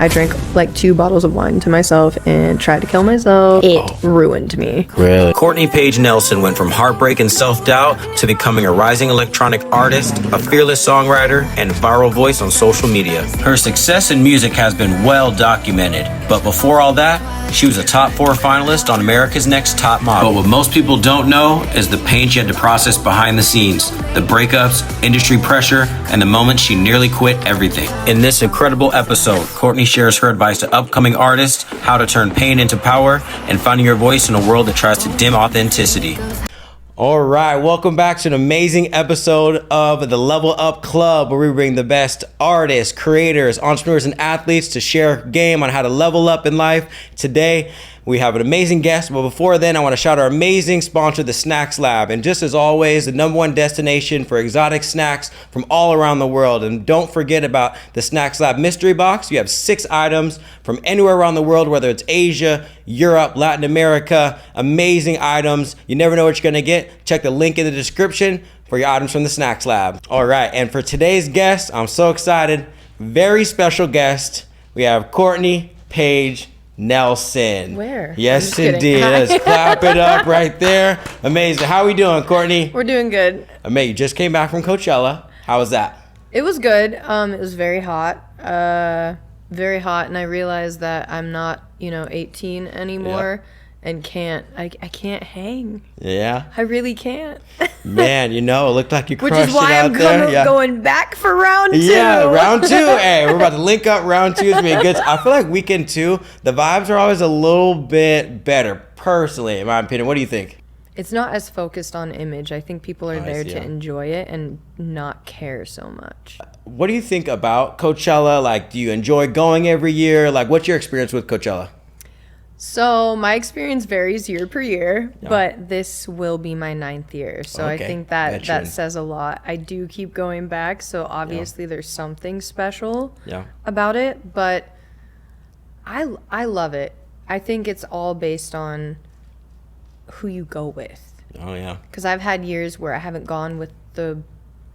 I drank like 2 bottles of wine to myself and tried to kill myself. It ruined me. Really? Courtney Paige Nelson went from heartbreak and self-doubt to becoming a rising electronic artist, a fearless songwriter, and viral voice on social media. Her success in music has been well documented, but before all that, she was a top 4 finalist on America's Next Top Model. But what most people don't know is the pain she had to process behind the scenes, the breakups, industry pressure, and the moment she nearly quit everything. In this incredible episode, Courtney shares her advice to upcoming artists, how to turn pain into power, and finding your voice in a world that tries to dim authenticity. All right, welcome back to an amazing episode of the Level Up Club, where we bring the best artists, creators, entrepreneurs, and athletes to share a game on how to level up in life. Today, we have an amazing guest, but before then, I want to shout our amazing sponsor, the SNAX Lab. And just as always, the #1 destination for exotic snacks from all around the world. And don't forget about the SNAX Lab mystery box. You have 6 items from anywhere around the world, whether it's Asia, Europe, Latin America. Amazing items. You never know what you're going to get. Check the link in the description for your items from the SNAX Lab. All right, and for today's guest, I'm so excited. Very special guest. We have Courtney Paige Nelson. Where? Yes, indeed. Let's clap it up right there. Amazing. How are we doing, Courtney? We're doing good. Amazing. You just came back from Coachella. How was that? It was good. It was very hot. Very hot, and I realized that I'm not, 18 anymore. And I can't hang. Yeah. I really can't. Man, it looked like you crushed it out there. Which is why I'm going back for round 2. Yeah, round 2. Hey, we're about to link up. Round 2 is going to be good. I feel like weekend 2, the vibes are always a little bit better, personally, in my opinion. What do you think? It's not as focused on image. I think people are there to enjoy it and not care so much. What do you think about Coachella? Like, do you enjoy going every year? Like, what's your experience with Coachella? So my experience varies year per year, but this will be my 9th year. So I think that says a lot. I do keep going back, so obviously there's something special about it, but I love it. I think it's all based on who you go with. Oh, yeah. Because I've had years where I haven't gone with the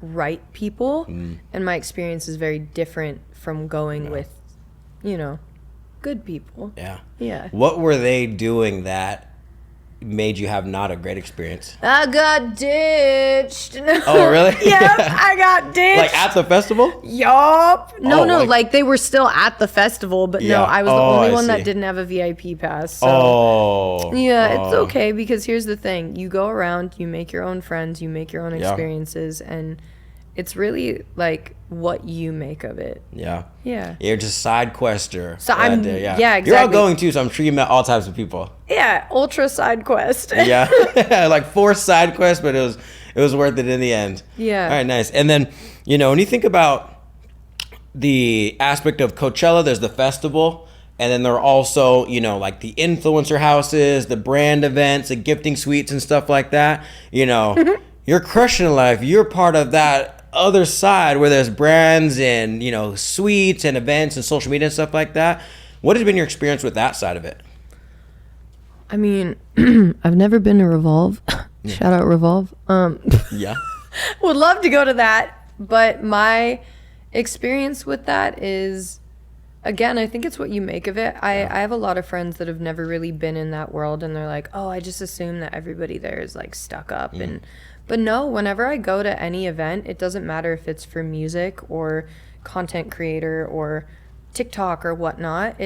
right people, and my experience is very different from going with, good people. Yeah. Yeah. What were they doing that made you have not a great experience? I got ditched. Oh, really? Yep, I got ditched. Like at the festival? Yup. No, like they were still at the festival, but no, I was the only one that didn't have a VIP pass. So. It's okay, because here's the thing. You go around, you make your own friends, you make your own experiences, and it's really like what you make of it. Yeah. You're just side quester. So I'm exactly. You're outgoing too, so I'm sure you met all types of people. Yeah, ultra side quest. Yeah. Like 4 side quests, but it was worth it in the end. Yeah. All right, nice. And then, when you think about the aspect of Coachella, there's the festival, and then there are also, like the influencer houses, the brand events, the gifting suites and stuff like that. You're crushing life. You're part of that other side where there's brands and suites and events and social media and stuff like that. What has been your experience with that side of it? I mean, I've never been to Revolve. Shout out Revolve. Yeah. Would love to go to that, but my experience with that is, again, I think it's what you make of it. I have a lot of friends that have never really been in that world, and they're like, oh, I just assume that everybody there is like stuck up. But no, whenever I go to any event, it doesn't matter if it's for music or content creator or TikTok or whatnot.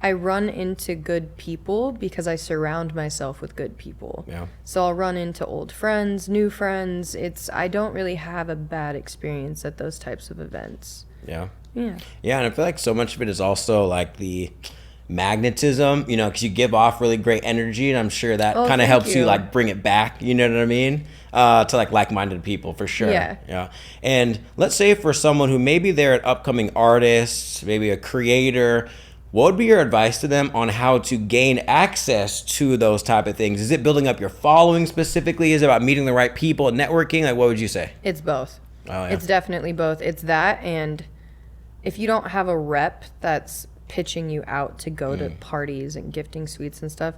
I run into good people because I surround myself with good people. Yeah. So I'll run into old friends, new friends. I don't really have a bad experience at those types of events. Yeah. Yeah, and I feel like so much of it is also like the magnetism, because you give off really great energy, and I'm sure that kind of helps you like bring it back, you know what I mean, to like-minded people for sure. Yeah. And let's say for someone who maybe they're an upcoming artist, maybe a creator, what would be your advice to them on how to gain access to those type of things? Is it building up your following specifically? Is it about meeting the right people and networking? Like, what would you say? It's both. Oh, yeah. It's definitely both. It's that, and if you don't have a rep that's pitching you out to go to parties and gifting suites and stuff,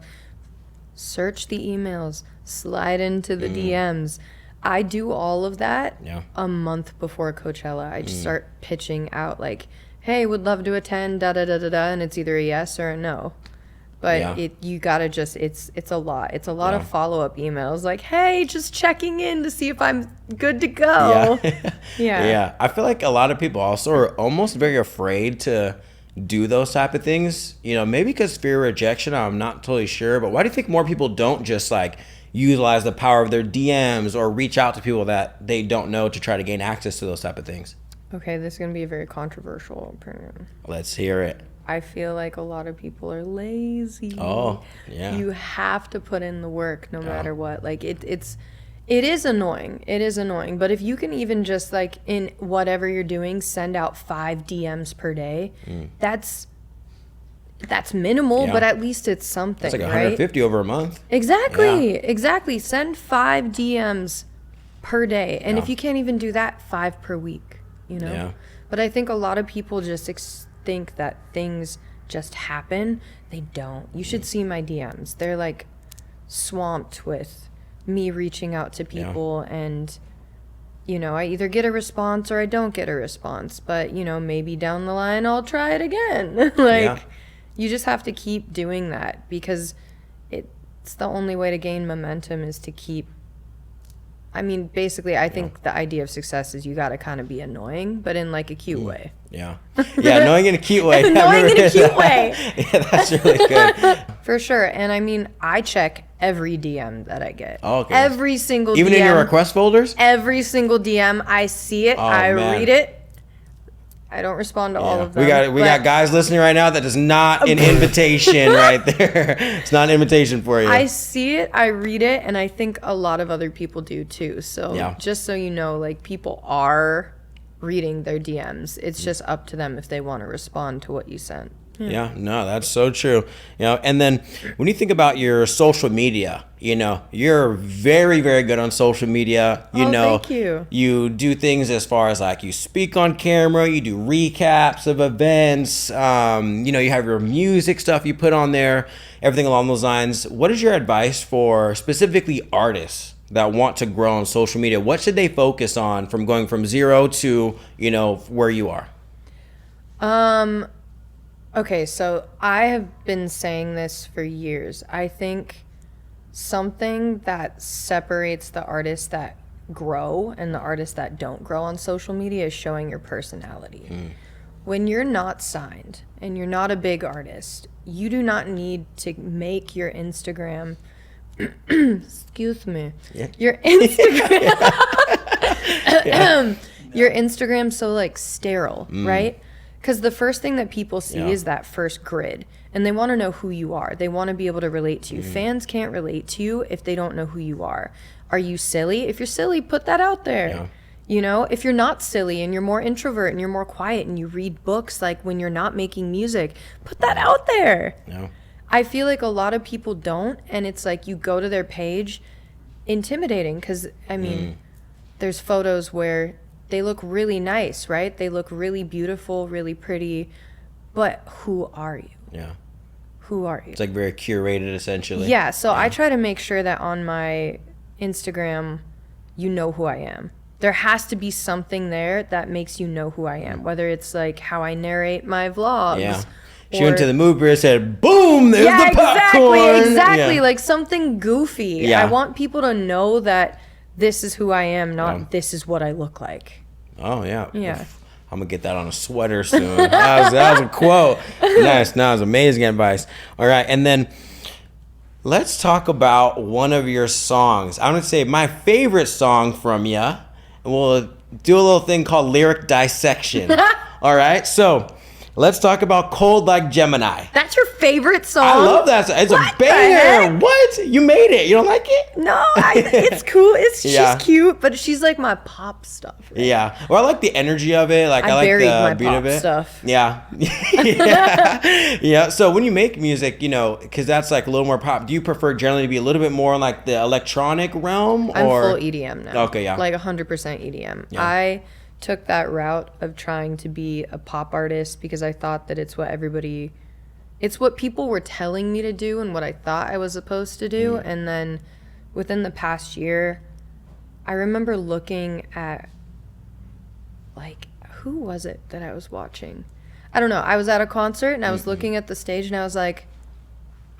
search the emails, slide into the DMs. I do all of that a month before Coachella. I just start pitching out like, hey, would love to attend, da da da da da, and it's either a yes or a no. But you gotta just, it's a lot. It's a lot of follow-up emails like, hey, just checking in to see if I'm good to go. Yeah. I feel like a lot of people also are almost very afraid to do those type of things. You know, maybe because fear of rejection, I'm not totally sure. But why do you think more people don't just like utilize the power of their DMs or reach out to people that they don't know to try to gain access to those type of things? Okay, this is gonna be a very controversial opinion. Let's hear it. I feel like a lot of people are lazy. Oh, yeah. You have to put in the work no matter what. Like it is annoying. It is annoying. But if you can even just like in whatever you're doing, send out 5 DMs per day, that's minimal, but at least it's something. That's like 150 over a month. Exactly. Send 5 DMs per day. And if you can't even do that, 5 per week, you know? Yeah. But I think a lot of people just think that things just happen. They don't. You should see my DMs. They're like swamped with me reaching out to people and you know, I either get a response or I don't get a response, but you know, maybe down the line I'll try it again. You just have to keep doing that because it's the only way to gain momentum is to keep, I mean, basically, I think the idea of success is you got to kind of be annoying, but in like a cute way. Yeah, annoying in a cute way. Annoying in a cute way. Yeah, that's really good. For sure. And I mean, I check every DM that I get. Oh, okay. Every single Even DM. in your request folders? Every single DM. I see it. I read it. I don't respond to all of them. We got guys listening right now that is not an invitation right there. It's not an invitation for you. I see it, I read it, and I think a lot of other people do too. So just so you know, like people are reading their DMs. It's just up to them if they want to respond to what you sent. Yeah, no, that's so true. You know, and then when you think about your social media, you know, you're very, very good on social media. You know, thank you. You do things as far as like you speak on camera, you do recaps of events, you know, you have your music stuff you put on there, everything along those lines. What is your advice for specifically artists that want to grow on social media? What should they focus on from going from 0 to, you know, where you are? Okay, so I have been saying this for years. I think something that separates the artists that grow and the artists that don't grow on social media is showing your personality. When you're not signed and you're not a big artist, you do not need to make your Instagram excuse me. Yeah. Your Instagram your Instagram so like sterile, right? Because the first thing that people see is that first grid, and they want to know who you are. They want to be able to relate to you. Fans can't relate to you if they don't know who you are. Are you silly? If you're silly, put that out there. Yeah. You know, if you're not silly and you're more introvert and you're more quiet and you read books like when you're not making music, put that out there. Yeah. I feel like a lot of people don't, and it's like you go to their page, intimidating, because, I mean, there's photos where they look really nice, right? They look really beautiful, really pretty, but who are you? Yeah. Who are you? It's like very curated, essentially. Yeah, so I try to make sure that on my Instagram, you know who I am. There has to be something there that makes you know who I am, whether it's like how I narrate my vlogs. Yeah. She went to the movie and said, boom, there's the popcorn. Exactly. Like something goofy. Yeah. I want people to know that this is who I am, not this is what I look like. Oh, yeah. Yeah. I'm going to get that on a sweater soon. that was a quote. Nice. That was amazing advice. All right. And then let's talk about one of your songs. I'm going to say my favorite song from you. And we'll do a little thing called lyric dissection. All right. So let's talk about Cold Like Gemini. That's your favorite song? I love that song. It's a banger. What? You made it. You don't like it? No, it's cool. She's cute, but she's like my pop stuff. Right? Yeah. Well, I like the energy of it. Like I like buried the my beat pop of it. Stuff. Yeah. Yeah. So when you make music, you know, because that's like a little more pop, do you prefer generally to be a little bit more in like the electronic realm? I'm full EDM now. Okay, yeah. Like 100% EDM. Yeah. I took that route of trying to be a pop artist because I thought that it's what people were telling me to do and what I thought I was supposed to do. And then within the past year, I remember looking at, like, who was it that I was watching? I don't know. I was at a concert and I was looking at the stage and I was like,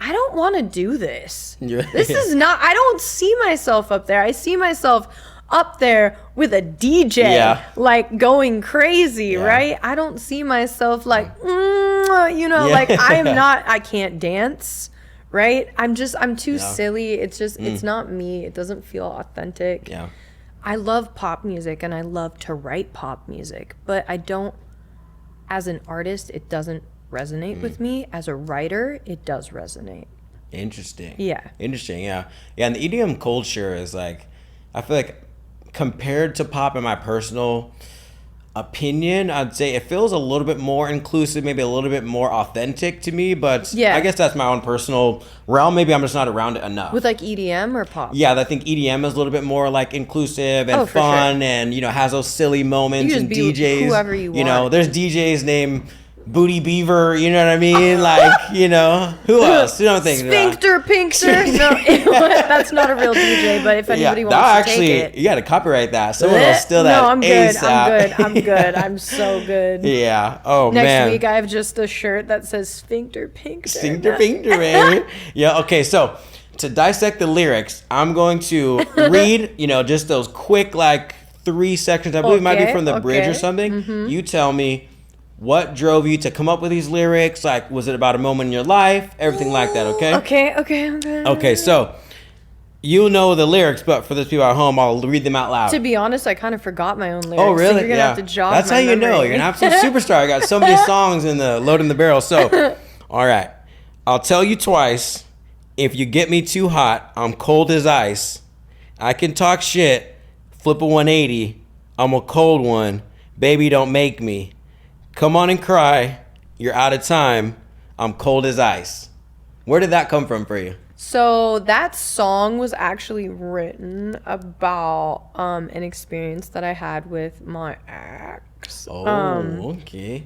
I don't want to do this. This is not, I don't see myself up there. I see myself up there with a DJ, like going crazy, right? I don't see myself like, like I can't dance, right? I'm too silly. It's just, it's not me. It doesn't feel authentic. Yeah. I love pop music and I love to write pop music, but I don't, as an artist, it doesn't resonate with me. As a writer, it does resonate. Interesting. Yeah. Interesting, yeah. Yeah, and the EDM culture is like, I feel like compared to pop in my personal opinion, I'd say it feels a little bit more inclusive, maybe a little bit more authentic to me, but I guess that's my own personal realm. Maybe I'm just not around it enough. With like EDM or pop? Yeah, I think EDM is a little bit more like inclusive and fun and, has those silly moments, you and just DJs. Be whoever you want. There's DJs named Booty Beaver, you know what I mean? Like, who else? You don't think Sphincter Pinkster? No, that's not a real DJ, but if anybody wants to take it. You got to copyright that. Someone will steal that. No, I'm ASAP. good. I'm good. I'm so good. Yeah. Oh, Next man. Next week, I have just a shirt that says Sphincter Pinkster. Sphincter Pinkster, baby. Yeah, okay, so to dissect the lyrics, I'm going to read, just those quick, like, 3 sections. I believe it might be from the bridge or something. Mm-hmm. You tell me what drove you to come up with these lyrics. Like, was it about a moment in your life? Everything like that, okay? Okay. Okay, so you know the lyrics, but for those people at home, I'll read them out loud. To be honest, I kind of forgot my own lyrics. Oh, really? So you're going to have to jog That's my how you memory. know. You're going to have some superstar. I got so many songs in the loading the barrel. So, all right. I'll tell you twice. If you get me too hot, I'm cold as ice. I can talk shit, flip a 180. I'm a cold one. Baby, don't make me. Come on and cry. You're out of time. I'm cold as ice. Where did that come from for you? So that song was actually written about an experience that I had with my ex. Oh, okay.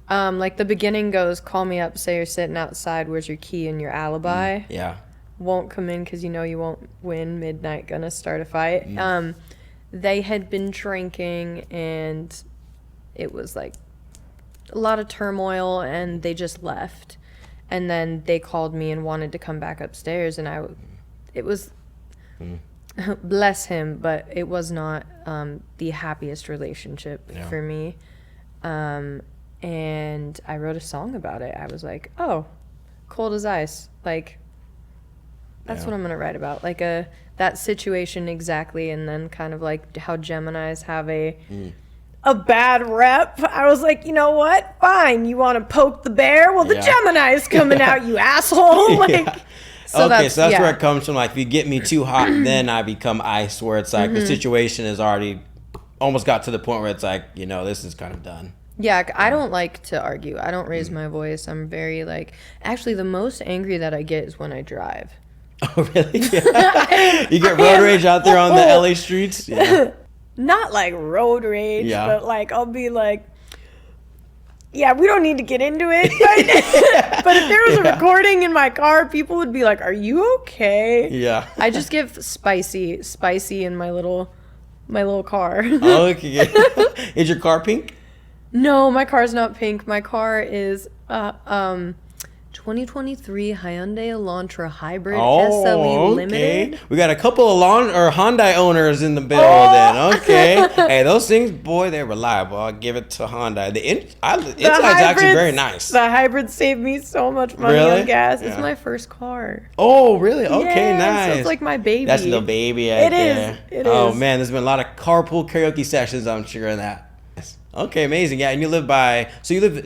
Like the beginning goes, call me up, say you're sitting outside, where's your key and your alibi? Yeah. Won't come in because you know you won't win, midnight, gonna start a fight. They had been drinking and it was like a lot of turmoil and they just left. And then they called me and wanted to come back upstairs and it was, bless him, but it was not the happiest relationship for me. And I wrote a song about it. I was like, oh, cold as ice. Like, that's what I'm going to write about. Like that situation exactly. And then kind of like how Geminis have a bad rep. I was like, you know what? Fine. You want to poke the bear? Well, the Gemini's coming out, you asshole. Like, so that's where it comes from. Like, if you get me too hot, then I become ice, where it's like the situation is already almost got to the point where it's like, this is kind of done. Yeah, I don't like to argue. I don't raise my voice. I'm very like, actually the most angry that I get is when I drive. Oh, really? Yeah. You get road rage out there on the LA streets? Yeah. Not like road rage, but like I'll be like, yeah, we don't need to get into it. But if there was a recording in my car, people would be like, are you okay? Yeah. I just give spicy in my little car. Okay. Is your car pink? No, my car's not pink. My car is 2023 Hyundai Elantra Hybrid SLE Limited. We got a couple of Hyundai owners in the building. Okay. Hey, those things, boy, they're reliable. I'll give it to Hyundai. The inside's actually very nice. The hybrid saved me so much money on gas. It's my first car. Oh, really? Okay, nice. So it's like my baby. That's the baby right there. It is. Oh, man, there's been a lot of carpool karaoke sessions, I'm sure, in that. Okay, amazing. Yeah, and you live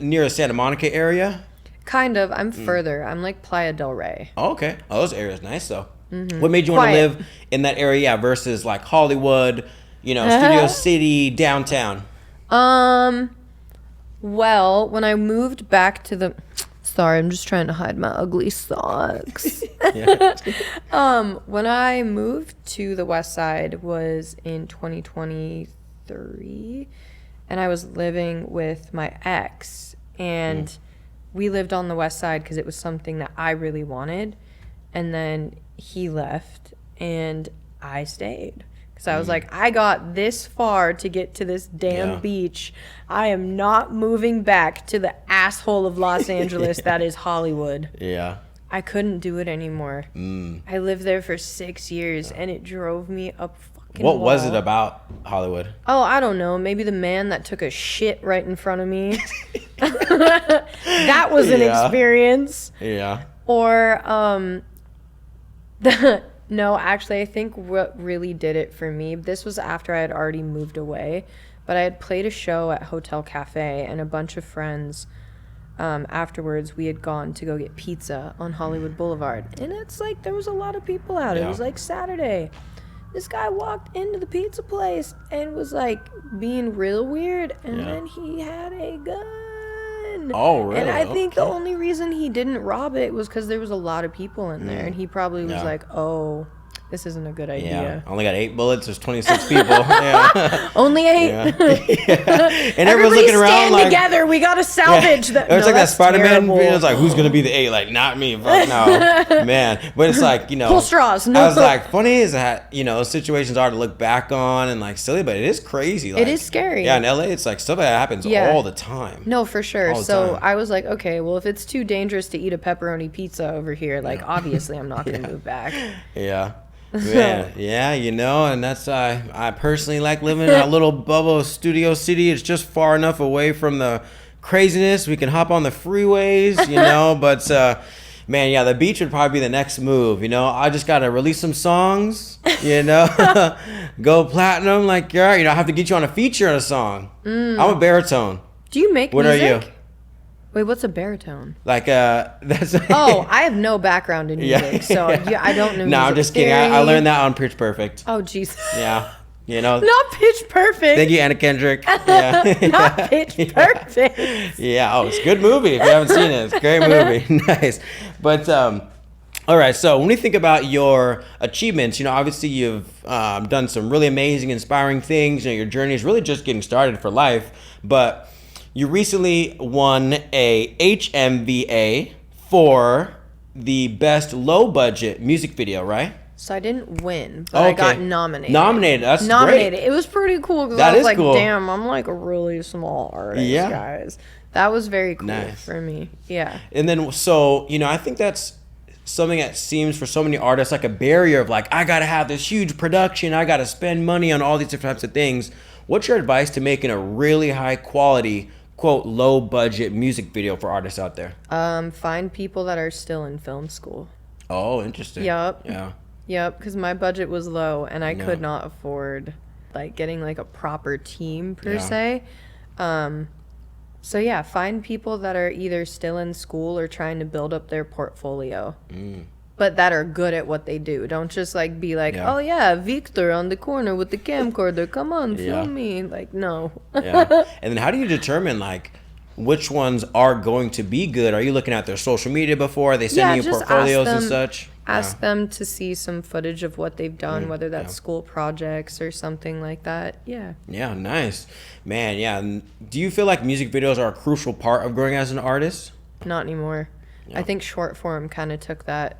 near a Santa Monica area? Kind of. I'm further. I'm like Playa del Rey. Oh, okay. Oh, those areas nice though. What made you want to live in that area versus like Hollywood, Studio City, downtown? Well, when I moved back to sorry, I'm just trying to hide my ugly socks. When I moved to the West Side was in 2023, and I was living with my ex, and we lived on the West Side because it was something that I really wanted, and then he left and I stayed Because I was like, I got this far to get to this damn beach. I am not moving back to the asshole of Los Angeles that is Hollywood. Yeah. I couldn't do it anymore. I lived there for 6 years, and it drove me up fucking What wall. was it about Hollywood? Oh, I don't know. Maybe the man that took a shit right in front of me. That was an experience. Yeah. Or, no, actually, I think what really did it for me, this was after I had already moved away, but I had played a show at Hotel Cafe, and a bunch of friends, afterwards, we had gone to go get pizza on Hollywood Boulevard. And it's like, there was a lot of people out. It was like Saturday. This guy walked into the pizza place and was like being real weird, and then he had a gun. Oh, really? And I think the only reason he didn't rob it was because there was a lot of people in there, and he probably was like, oh, this isn't a good idea. Yeah, only got 8 bullets. There's 26 people. Yeah. Only 8. And everyone's looking around stand like, together. We gotta salvage that. It was No, like that that's Spider-Man terrible. video. It's like, who's gonna be the 8? Like, not me. Fuck no, man. But it's like, you know, Pull straws. No. I was like, funny is that, you know, those situations are to look back on and like silly, but it is crazy. Like, It is scary. Yeah, in LA, it's like stuff like that happens all the time. No, for sure. All the So time. I was like, okay, well, if it's too dangerous to eat a pepperoni pizza over here, like, obviously I'm not going to move back. Yeah. Man, yeah, you know, and that's I personally like living in a little bubble studio city. It's just far enough away from the craziness. We can hop on the freeways, you know, but man, yeah, the beach would probably be the next move, you know. I just got to release some songs, you know, go platinum, like, you know, I have to get you on a feature on a song. I'm a baritone. Do you make What music? are you? Wait, what's a baritone? Like, that's... Oh, I have no background in music, so I don't know No, I'm music just kidding. I theory. learned that on Pitch Perfect. Oh, jeez. Yeah, you know. Not Pitch Perfect. Thank you, Anna Kendrick. Yeah. Not Pitch Perfect. Yeah, oh, it's a good movie. If you haven't seen it, it's a great movie. Nice. But, all right, so when we think about your achievements, you know, obviously you've done some really amazing, inspiring things. You know, your journey is really just getting started for life. But you recently won a HMVA for the best low-budget music video, right? So I didn't win, but I got nominated. Nominated. That's nominated. great. It was pretty cool because That I was is like, cool. damn, I'm like a really small artist, guys. That was very cool for me. Yeah. And then, so, you know, I think that's something that seems for so many artists like a barrier of like, I got to have this huge production. I got to spend money on all these different types of things. What's your advice to making a really high quality, quote, low budget music video for artists out there? Find people that are still in film school. Oh, interesting. Yep. Yeah. Yep, because my budget was low and I could not afford like getting like a proper team per se. So yeah, find people that are either still in school or trying to build up their portfolio. But that are good at what they do. Don't just like be like, oh yeah, Victor on the corner with the camcorder. Come on, film me. Like, no. Yeah. And then how do you determine like which ones are going to be good? Are you looking at their social media before? Are they sending you just portfolios and such? Ask them to see some footage of what they've done, whether that's school projects or something like that. Yeah. Yeah, nice. Man, yeah. And do you feel like music videos are a crucial part of growing as an artist? Not anymore. I think short form kind of took that.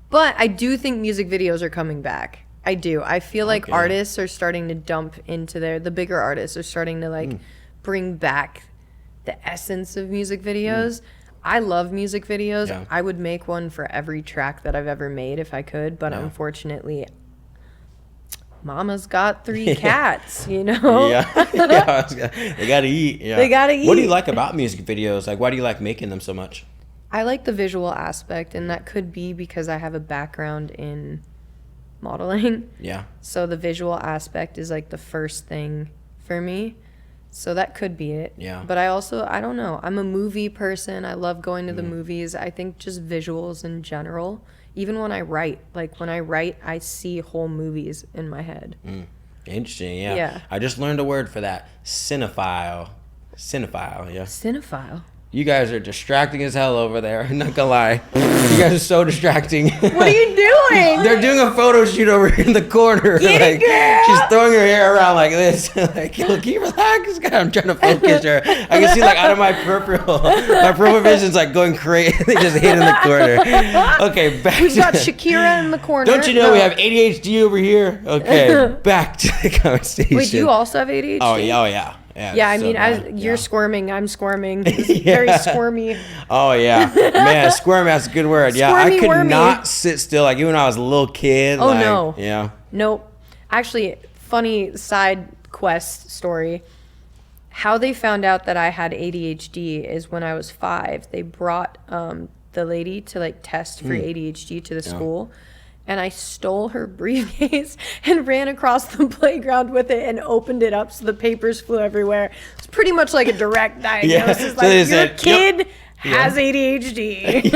But I do think music videos are coming back. I do. I feel like artists are starting to dump into the bigger artists are starting to like bring back the essence of music videos. I love music videos. Yeah. I would make one for every track that I've ever made if I could, but unfortunately, mama's got 3 cats, you know? They gotta eat. Yeah. They gotta eat. What do you like about music videos? Like, why do you like making them so much? I like the visual aspect, and that could be because I have a background in modeling. Yeah. So the visual aspect is like the first thing for me. So that could be it. Yeah. But I don't know. I'm a movie person. I love going to the movies. I think just visuals in general. Even when I write, I see whole movies in my head. Interesting, yeah. Yeah. I just learned a word for that. Cinephile. Cinephile, yeah. Cinephile. You guys are distracting as hell over there. I'm not gonna lie. You guys are so distracting. What are you doing? They're doing a photo shoot over here in the corner. Get it, girl. She's throwing her hair around like this. Like, yo, can you relax? God, I'm trying to focus her. I can see like out of my peripheral. My peripheral vision's like going crazy. They just hit in the corner. Okay, back We've to got Shakira in the corner. Don't you know we have ADHD over here? Okay, back to the conversation. Wait, do you also have ADHD? Oh yeah. Yeah, I so mean, bad. you're squirming, I'm squirming. It's very squirmy. Oh yeah, man, squirmy. That's a good word. Yeah, I Squirmy, could wormy. not sit still. Like even when I was a little kid. Oh like, no. Yeah. Nope. Actually, funny side quest story. How they found out that I had ADHD is when I was 5. They brought the lady to like test for ADHD to the school. And I stole her briefcase and ran across the playground with it and opened it up so the papers flew everywhere. It's pretty much like a direct diagnosis. So they Like, your said, kid has ADHD.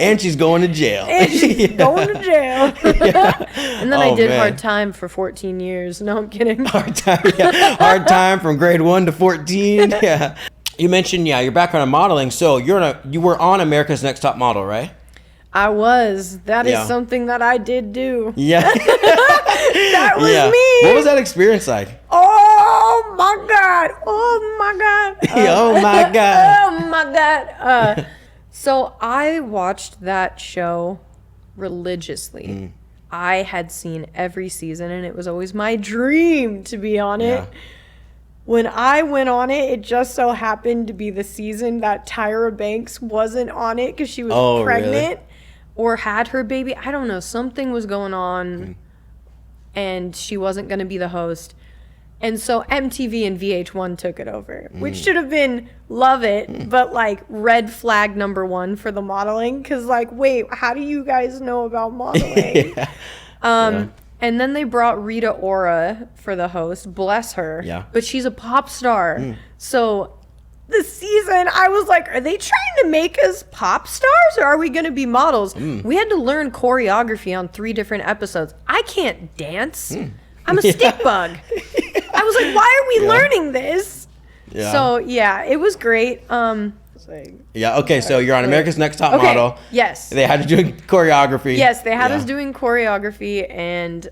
And she's going to jail. And she's going to jail. And then I Oh, did man. hard time for 14 years. No, I'm kidding. Hard time. Yeah. Hard time from grade 1 to 14. Yeah. You mentioned your background in modeling. So you were on America's Next Top Model, right? I was. That is Yeah. something that I did do. Yeah. That was yeah. me. What was that experience like? Oh my God. Oh my God. Oh my God. Oh my God. So I watched that show religiously. I had seen every season and it was always my dream to be on it. Yeah. When I went on it, it just so happened to be the season that Tyra Banks wasn't on it because she was Oh, pregnant really? or had her baby. I don't know. Something was going on and she wasn't going to be the host. And so MTV and VH1 took it over, which should have been love it, but like red flag number 1 for the modeling. Because like, wait, how do you guys know about modeling? Yeah. And then they brought Rita Ora for the host. Bless her. Yeah. But she's a pop star. So the season, I was like, are they trying to make us pop stars or are we going to be models? We had to learn choreography on 3 different episodes. I can't dance. I'm a stick bug. I was like, why are we learning this? Yeah. So yeah, it was great. Yeah. Okay. So you're on America's Next Top Okay, Model. yes. They had to do choreography. Yes, they had Yeah. us doing choreography, and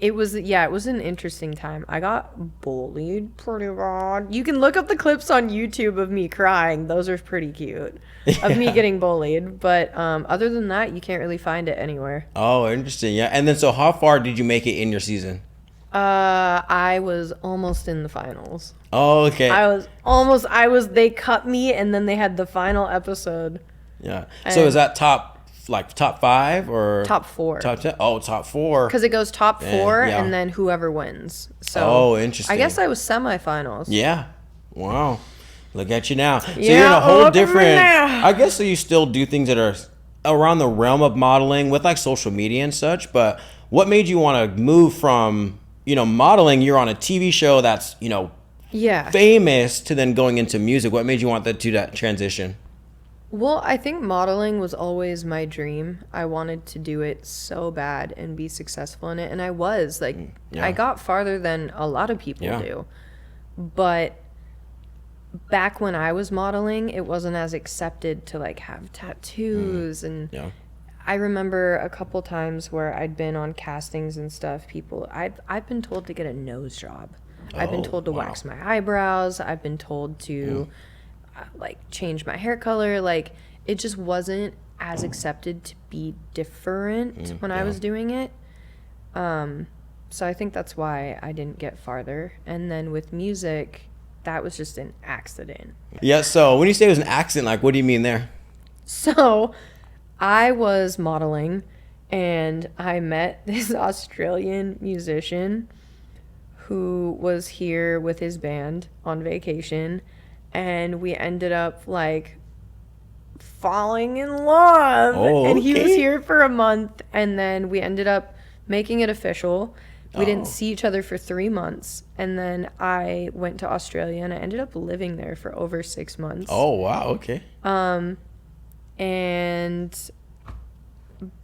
it was an interesting time. I got bullied pretty bad. You can look up the clips on YouTube of me crying; those are pretty cute, of me getting bullied. But other than that, you can't really find it anywhere. Oh, interesting. Yeah. And then, so how far did you make it in your season? I was almost in the finals. Oh, okay. They cut me, and then they had the final episode. Yeah. So is that top 5 or Top 4. Top 10? Oh, top 4. Because it goes top 4 yeah. and then whoever wins. So Oh, interesting. I guess I was semifinals. Yeah. Wow. Look at you now. So Yeah, you're in a whole look at me different. now. I guess so. You still do things that are around the realm of modeling with like social media and such. But what made you want to move from modeling? You're on a TV show that's Yeah. famous to then going into music. What made you want that transition? Well, I think modeling was always my dream. I wanted to do it so bad and be successful in it. And I was. Like, yeah. I got farther than a lot of people Yeah. do. But back when I was modeling, it wasn't as accepted to, like, have tattoos. And Yeah. I remember a couple times where I'd been on castings and stuff. I've been told to get a nose job. I've been Oh, told to wow. wax my eyebrows. I've been told to like change my hair color. Like it just wasn't as accepted to be different when I was doing it. So I think that's why I didn't get farther. And then with music, that was just an accident. Yeah. So when you say it was an accident, like what do you mean there? So I was modeling and I met this Australian musician who was here with his band on vacation, and we ended up like falling in love. Oh, and he was okay. here for a month, and then we ended up making it official. We didn't see each other for 3 months, and then I went to Australia and I ended up living there for over 6 months. Oh wow. Okay. And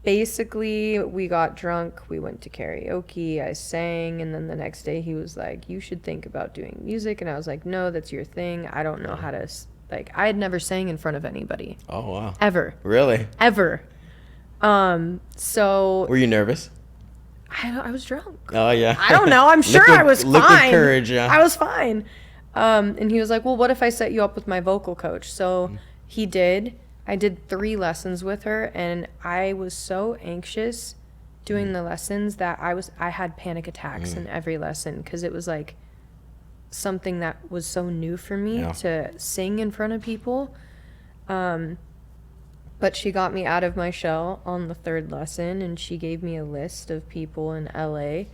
basically we got drunk, we went to karaoke, I sang, and then the next day he was like, you should think about doing music. And I was like, no, that's your thing, I don't know how to Like, I had never sang in front of anybody. Oh, wow. Ever. Really? Ever. So Were you nervous? I was drunk. Oh, yeah. I don't know. I'm sure I was fine. Liquid courage, yeah. I was fine. And he was like, well, what if I set you up with my vocal coach? So he did. I did 3 lessons with her, and I was so anxious doing the lessons that I had panic attacks in every lesson, because it was like something that was so new for me to sing in front of people. But she got me out of my shell on the 3rd lesson, and she gave me a list of people in LA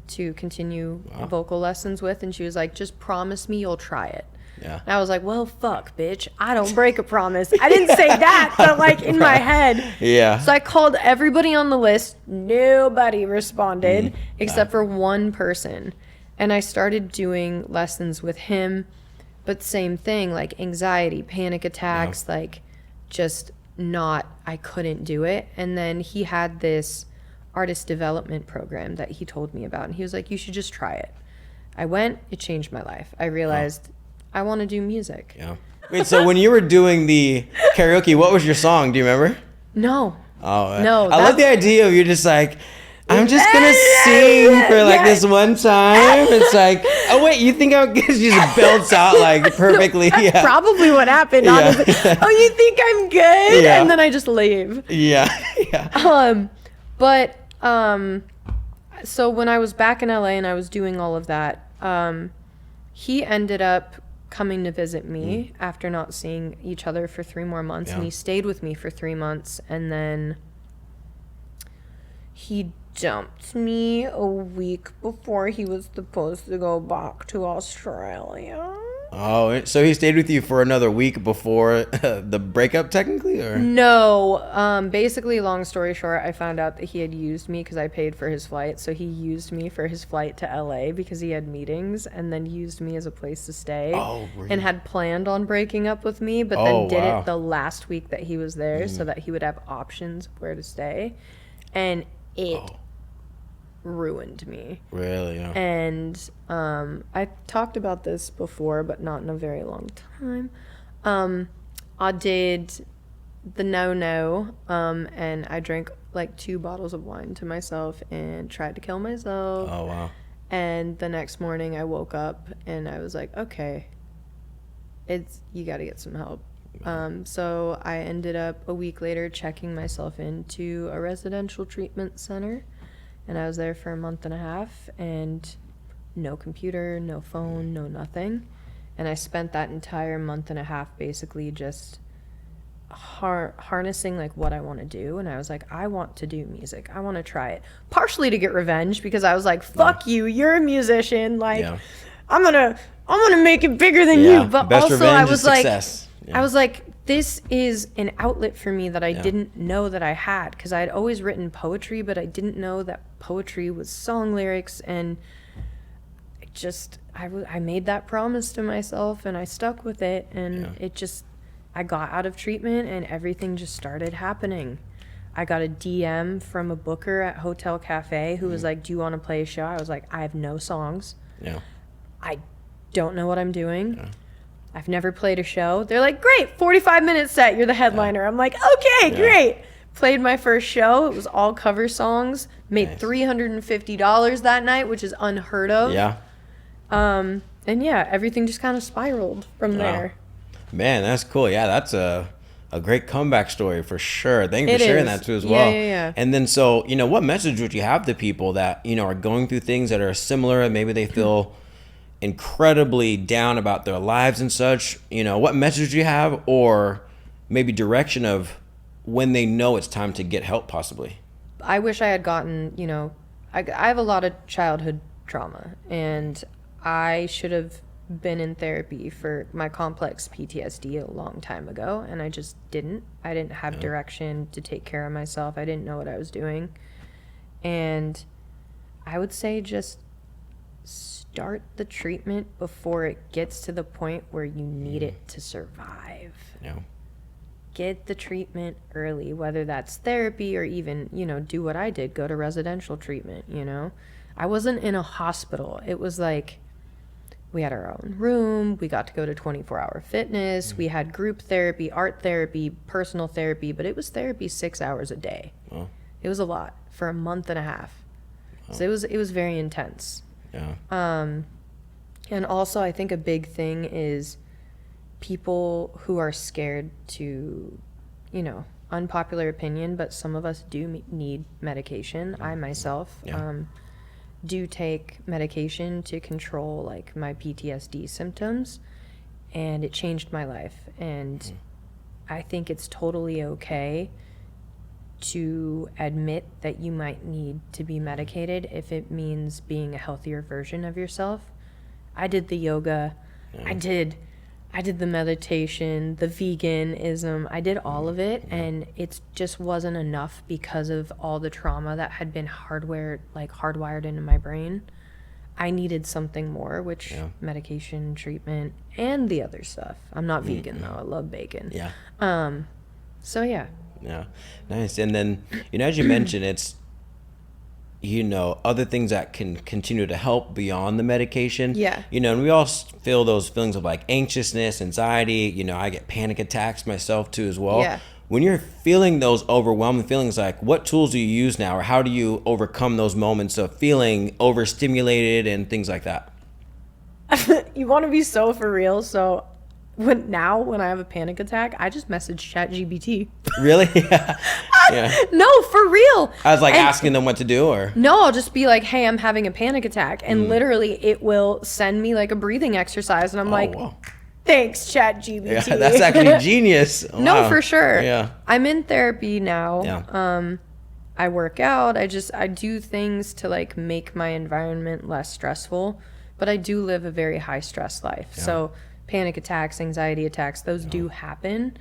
to continue vocal lessons with, and she was like, just promise me you'll try it. Yeah. And I was like, well, fuck, bitch, I don't break a promise. I didn't say that, but like in my head. Yeah. So I called everybody on the list. Nobody responded except for one person. And I started doing lessons with him, but same thing, like anxiety, panic attacks, like just I couldn't do it. And then he had this artist development program that he told me about, and he was like, you should just try it. I went, it changed my life. I realized I want to do music. Yeah. Wait, so when you were doing the karaoke, what was your song? Do you remember? No. Oh, no. I love the idea of you just like, I'm just gonna sing for like this one time. It's like, oh wait, you think I'm good? She just belts out like perfectly. That's probably what happened. Honestly. Oh, you think I'm good? Yeah. And then I just leave. Yeah. Yeah. So when I was back in LA and I was doing all of that, he ended up coming to visit me after not seeing each other for 3 more months, and he stayed with me for 3 months, and then he dumped me a week before he was supposed to go back to Australia. Oh, so he stayed with you for another week before the breakup, technically, or? No. Basically, long story short, I found out that he had used me because I paid for his flight. So he used me for his flight to LA because he had meetings, and then used me as a place to stay. Oh, really? And had planned on breaking up with me, but then did it the last week that he was there so that he would have options of where to stay. And it ruined me. Really? Yeah. And I talked about this before, but not in a very long time. I did the no, and I drank like 2 bottles of wine to myself and tried to kill myself. Oh, wow. And the next morning I woke up and I was like, okay, you got to get some help. So I ended up a week later checking myself into a residential treatment center. And I was there for a month and a half, and no computer, no phone, no nothing. And I spent that entire month and a half basically just harnessing like what I want to do. And I was like, I want to do music. I want to try it. Partially to get revenge, because I was like, fuck you, you're a musician. Like, I'm gonna make it bigger than you. But best also revenge I was is like, success. I was like, this is an outlet for me that I didn't know that I had, because I had always written poetry, but I didn't know that poetry was song lyrics. And I made that promise to myself, and I stuck with it, and I got out of treatment, and everything just started happening. I got a DM from a booker at Hotel Cafe who was like, do you want to play a show? I was like, I have no songs. I don't know what I'm doing. I've never played a show. They're like, great, 45-minute set, you're the headliner. I'm like, okay, great. Played my first show. It was all cover songs. Made $350 that night, which is unheard of. And everything just kind of spiraled from there. Man, that's cool. Yeah, that's a great comeback story for sure. Thank you for sharing that too as well. Yeah. And then so, what message would you have to people that, are going through things that are similar, and maybe they feel incredibly down about their lives and such? What message do you have, or maybe direction of when they know it's time to get help possibly? I wish I had gotten, I have a lot of childhood trauma, and I should have been in therapy for my complex PTSD a long time ago, and I just didn't. I didn't have direction to take care of myself. I didn't know what I was doing. And I would say just start the treatment before it gets to the point where you need it to survive. Get the treatment early, whether that's therapy or even, do what I did, go to residential treatment, I wasn't in a hospital. It was like we had our own room. We got to go to 24-hour fitness. We had group therapy, art therapy, personal therapy, but it was therapy 6 hours a day. Oh. It was a lot for a month and a half. So it was very intense. Yeah. And also, I think a big thing is people who are scared to, you know, unpopular opinion, but some of us do need medication. I myself do take medication to control like my PTSD symptoms, and it changed my life. And I think it's totally okay to admit that you might need to be medicated if it means being a healthier version of yourself. I did the yoga, I did the meditation, the veganism, I did all of it, and it just wasn't enough because of all the trauma that had been hardwired into my brain. I needed something more, which medication, treatment, and the other stuff. I'm not vegan though, I love bacon. Yeah. So yeah. Yeah, nice. And then, you know, as you mentioned, it's, you know, other things that can continue to help beyond the medication. Yeah. You know, and we all feel those feelings of like anxiousness, anxiety. You know, I get panic attacks myself too as well. Yeah. When you're feeling those overwhelming feelings, like what tools do you use now, or how do you overcome those moments of feeling overstimulated and things like that? You want to be so for real, so when I have a panic attack, I just message ChatGPT. Really? Yeah. No, for real. I was like asking them what to do, or? No, I'll just be like, hey, I'm having a panic attack. And literally it will send me like a breathing exercise. And I'm like, wow. thanks, ChatGPT. Yeah, that's actually genius. No, Wow. for sure. Yeah. I'm in therapy now. Yeah. I work out. I do things to like make my environment less stressful. But I do live a very high stress life. Yeah. So panic attacks, anxiety attacks, those do happen.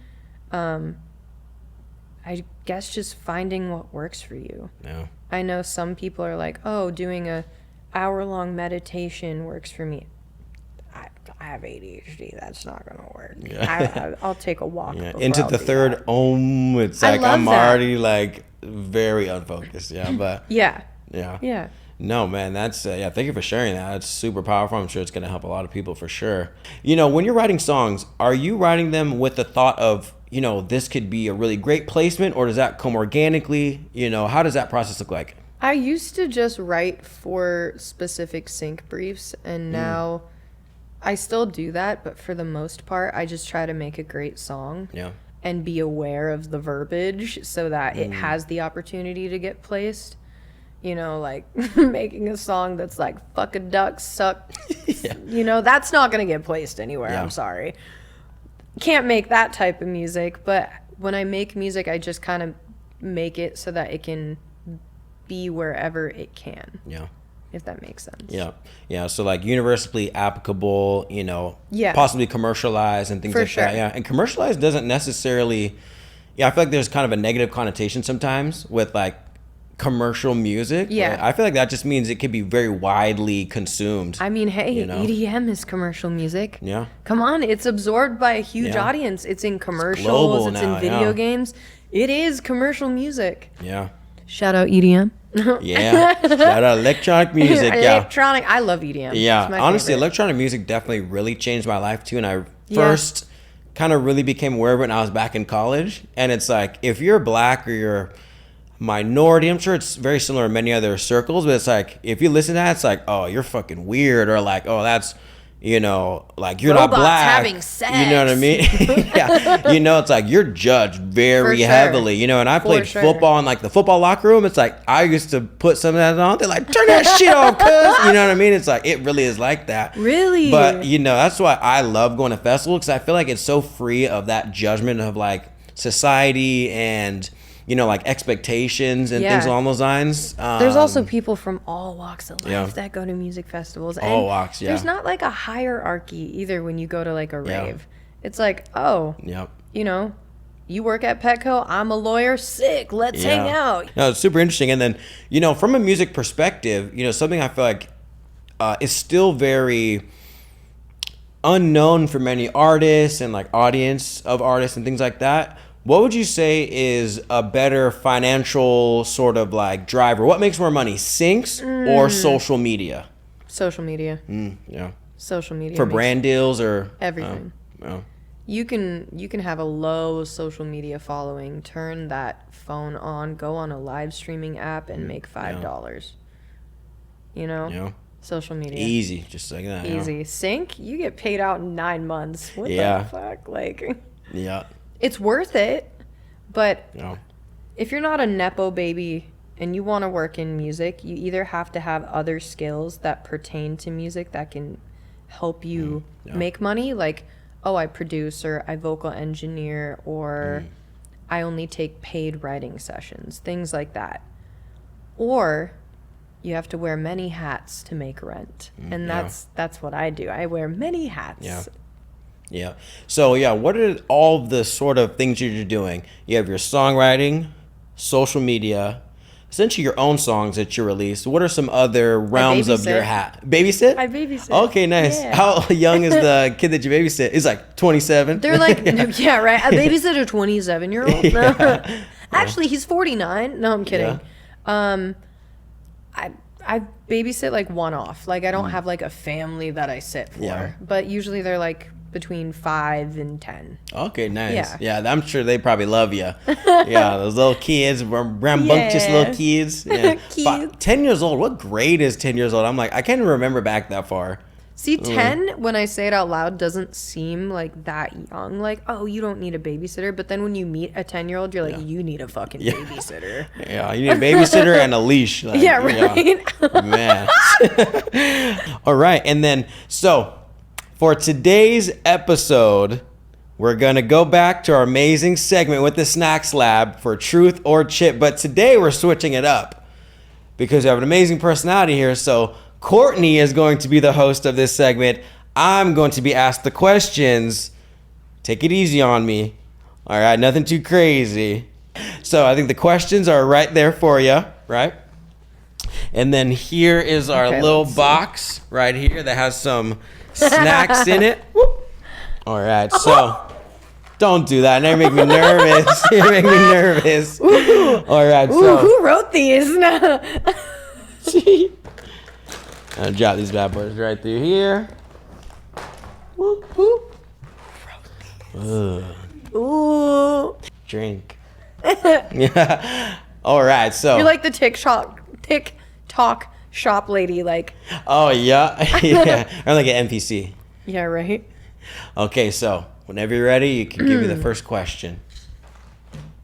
I guess just finding what works for you. Yeah. I know some people are like, oh, doing a hour-long meditation works for me. I have ADHD. That's not going to work. Yeah. I'll take a walk. Yeah. before Into I'll the do third that. om, it's I like love I'm that. already like very unfocused. Yeah, but Yeah. yeah. Yeah. No, man, that's thank you for sharing that. It's super powerful. I'm sure it's going to help a lot of people for sure. You know, when you're writing songs, are you writing them with the thought of, you know, this could be a really great placement, or does that come organically? You know, how does that process look like? I used to just write for specific sync briefs, and now I still do that, but for the most part, I just try to make a great song. Yeah. And be aware of the verbiage so that it has the opportunity to get placed. You know, like making a song that's like fuck a duck, suck. Yeah. You know, that's not going to get placed anywhere. Yeah. I'm sorry. Can't make that type of music, but when I make music, I just kind of make it so that it can be wherever it can. Yeah. If that makes sense. Yeah. Yeah. So like universally applicable, you know, Yeah. possibly commercialized and things For like that. sure. Yeah. And commercialized doesn't necessarily, I feel like there's kind of a negative connotation sometimes with like commercial music. Yeah. I feel like that just means it could be very widely consumed. I mean, hey, You know? EDM is commercial music. Yeah. Come on, it's absorbed by a huge Yeah. audience. It's in commercials, global it's now, in video yeah. games. It is commercial music. Yeah. Shout out EDM. Yeah. Shout out electronic music. Yeah. Electronic. I love EDM. Yeah, It's my honestly, favorite. electronic music definitely really changed my life too. And I first kind of really became aware of it when I was back in college. And it's like, if you're black or you're minority, I'm sure it's very similar in many other circles, but it's like, if you listen to that, it's like, oh, you're fucking weird, or like, oh, that's, you know, like you're Robots not black. having sex. You know what I mean? Yeah. You know, it's like you're judged very For sure. heavily, you know, and I played sure. football in like the football locker room. It's like, I used to put some of that on. They're like, turn that shit off, cuz. You know what I mean? It's like, it really is like that. Really? But, you know, that's why I love going to festivals, because I feel like it's so free of that judgment of like society and, you know, like expectations and things Yeah. along those lines. There's also people from all walks of life yeah. that go to music festivals. All and walks, yeah. There's not like a hierarchy either when you go to like a Yeah. rave. It's like, oh, Yep. you know, you work at Petco, I'm a lawyer, sick, let's hang out. No, it's super interesting. And then, you know, from a music perspective, you know, something I feel like is still very unknown for many artists and like audience of artists and things like that. What would you say is a better financial sort of like driver? What makes more money, syncs or social media? Social media. Yeah. Social media for makes brand deals or everything. Oh. You can have a low social media following, turn that phone on, go on a live streaming app, and make $5. You know, Yeah. social media Easy, just like that. easy. Sync, you get paid out in 9 months. What the fuck? Like, Yeah. it's worth it, but Yeah. if you're not a nepo baby and you want to work in music, you either have to have other skills that pertain to music that can help you make money, like, oh, I produce, or I vocal engineer, or I only take paid writing sessions, things like that. Or you have to wear many hats to make rent. And that's what I do. I wear many hats. Yeah. Yeah. So, yeah, what are all the sort of things you're doing? You have your songwriting, social media, essentially your own songs that you release. What are some other realms of your hat? Babysit? I babysit. Okay, nice. Yeah. How young is the kid that you babysit? He's like 27. They're like, yeah, right. I babysit a 27-year-old. No. Actually, he's 49. No, I'm kidding. Yeah. I babysit like one-off. Like, I don't have like a family that I sit for. Yeah. But usually they're like between 5 and 10. Okay, nice. Yeah. Yeah, I'm sure they probably love you. Yeah, those little kids, rambunctious little kids. Yeah. Cute. 10 years old. What grade is 10 years old? I'm like, I can't even remember back that far. See, 10, when I say it out loud, doesn't seem like that young. Like, oh, you don't need a babysitter. But then when you meet a 10-year-old, you're like, you need a fucking babysitter. Yeah, you need a babysitter and a leash. Like, Yeah, right? Yeah. Man. All right, and then, so, for today's episode, we're going to go back to our amazing segment with the SNAX Lab for Truth or Chip. But today, we're switching it up because we have an amazing personality here. So, Courtney is going to be the host of this segment. I'm going to be asked the questions. Take it easy on me. All right, nothing too crazy. So I think the questions are right there for you, right? And then here is our little box right here that has some snacks in it. All right, so don't do that. Now you make me nervous. You make me nervous. All right, so who wrote these? I'll drop these bad boys right through here. Ooh. Drink. Yeah. All right, so. You're like the TikTok shop lady, like. Oh, yeah. Yeah. Or like an NPC. Yeah, right? Okay, so whenever you're ready, you can give me the first question.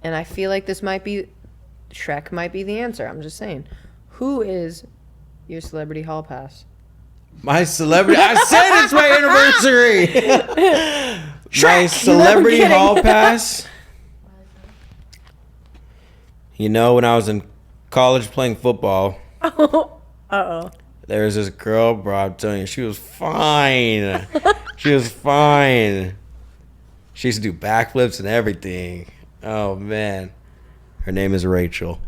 And I feel like Shrek might be the answer. I'm just saying. Who is your celebrity hall pass? My celebrity. I said it's my anniversary. My celebrity hall pass. You know, when I was in college playing football. Uh-oh. There was this girl, bro. I'm telling you, she was fine. She was fine. She used to do backflips and everything. Oh, man. Her name is Rachel.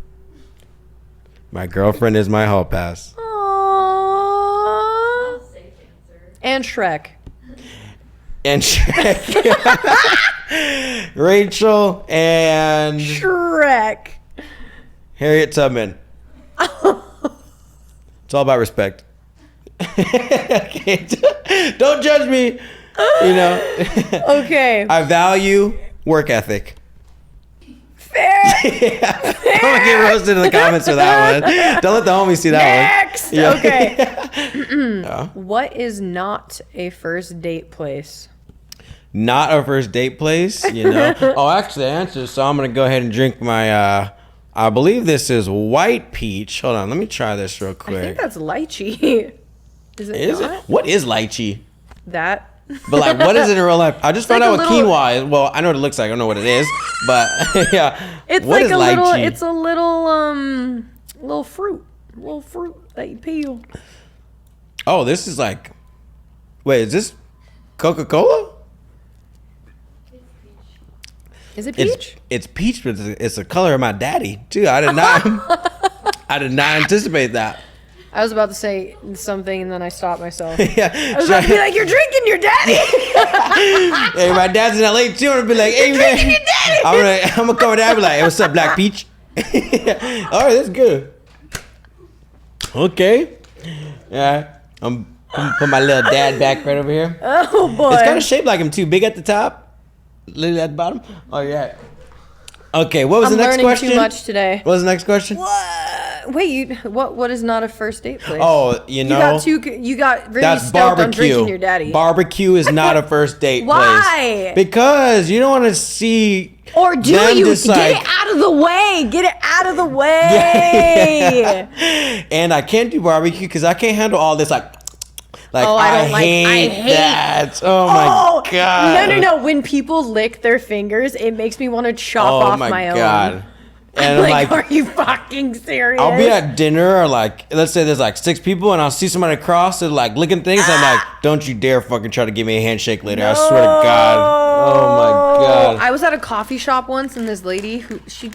My girlfriend is my hall pass. Aww. And Shrek. And Shrek. Rachel and Shrek. Harriet Tubman. It's all about respect. Don't judge me. You know. Okay. I value work ethic. Fair. Yeah. I'm gonna get roasted in the comments for that one. Don't let the homies see that Next. one. Yeah. Okay. Yeah. What is not a first date place? Not a first date place, you know. Oh, actually, I answered, so I'm gonna go ahead and drink my. I believe this is white peach. Hold on, let me try this real quick. I think that's lychee. Is it not? What is lychee? That. But like, what is it in real life? I just found like out what quinoa is. Well, I know what it looks like. I don't know what it is, but yeah. It's what like is a lychee? little. It's a little fruit that you peel. Oh, this is like. Wait, is this Coca-Cola? Is it peach? It's peach, but it's the color of my daddy too. I did not. I did not anticipate that. I was about to say something and then I stopped myself. Yeah. I was about to be like, "You're drinking your daddy." Hey, my dad's in LA too. I'm gonna be like, "Hey, man." Drinking your daddy. I'm gonna come down and be like, "Hey, what's up, Black Peach?" All right, that's good. Okay. Yeah, I'm Put my little dad back right over here. Oh boy. It's kind of shaped like him too. Big at the top, little at the bottom. Oh yeah. Okay, what was I'm the next learning question? too much today. What was the next question? What? Wait, what is not a first date place? Oh, you know. You got really That's stoked on drinking barbecue. your daddy. Barbecue is not a first date Why? place. Because you don't want to see. Or do them you just, get like- it out of the way? Get it out of the way. And I can't do barbecue because I can't handle all this like. Oh, I hate that. Oh my god. No. When people lick their fingers, it makes me want to chop off my own. And I'm I'm like, like, are you fucking serious? I'll be at dinner or like, let's say there's like 6 people and I'll see somebody across and like licking things. I'm like, don't you dare fucking try to give me a handshake later. I swear to God. Oh my God. I was at a coffee shop once and this lady she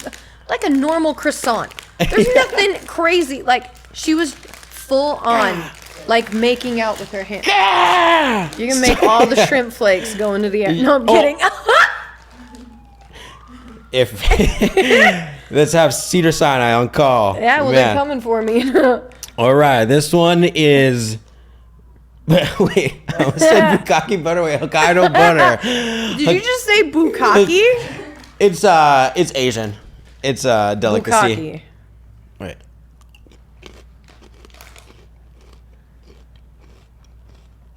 like a normal croissant. There's nothing crazy. Like she was full on like making out with her hand. You can make all the shrimp flakes go into the air. No, I'm kidding. If let's have Cedar Sinai on call. Yeah, well, they're coming for me. All right, this one is. Wait, I almost said bukkake butter. Wait, Hokkaido butter. Did you just say bukkake? It's Asian. It's a delicacy. Bukkake. Wait.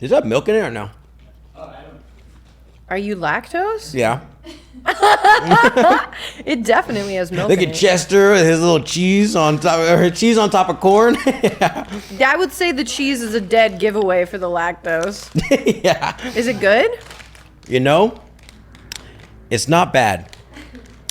Does that have milk in it or no? Are you lactose? Yeah. It definitely has milk Look in at it. Chester with his little cheese on top, or her cheese on top of corn. I would say the cheese is a dead giveaway for the lactose. Yeah. Is it good? You know, it's not bad.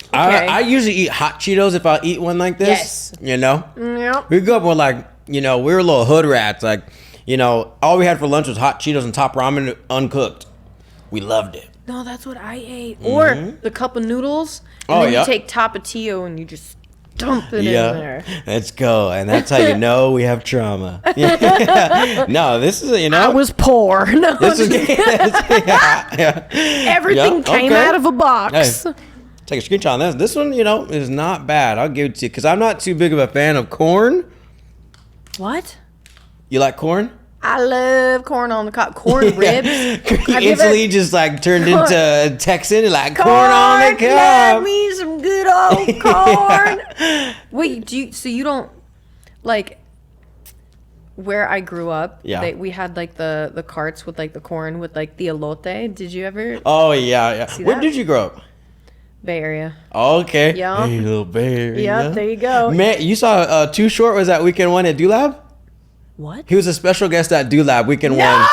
Okay. I usually eat hot Cheetos if I eat one like this. Yes. You know? Yep. We grew up with like, you know, we were little hood rats. Like, you know, all we had for lunch was hot Cheetos and top ramen uncooked. We loved it. No, that's what I ate. Or the cup of noodles. And then yeah. you take Tapatio and you just dump it in there. Let's go. And that's how you know we have trauma. No, this is, you know. I was poor. No, This is, everything Yeah, came okay. out of a box. Hey, take a screenshot on this. This one, you know, is not bad. I'll give it to you because I'm not too big of a fan of corn. What? You like corn? I love corn on the cob. Corn ribs. Have you Instantly ever- just like turned Corn- into a Texan and like corn on the Let cob. me some good old corn. Wait, you don't like where I grew up? Yeah. We had like the carts with like the corn with like the elote. Did you ever? Oh yeah. Where that? did you grow up? Bay Area. Okay. Yeah. Hey, little bear. Yeah, there you go. Man, you saw Too Short was that weekend one at Dulab? What? He was a special guest at Dulab weekend No! one.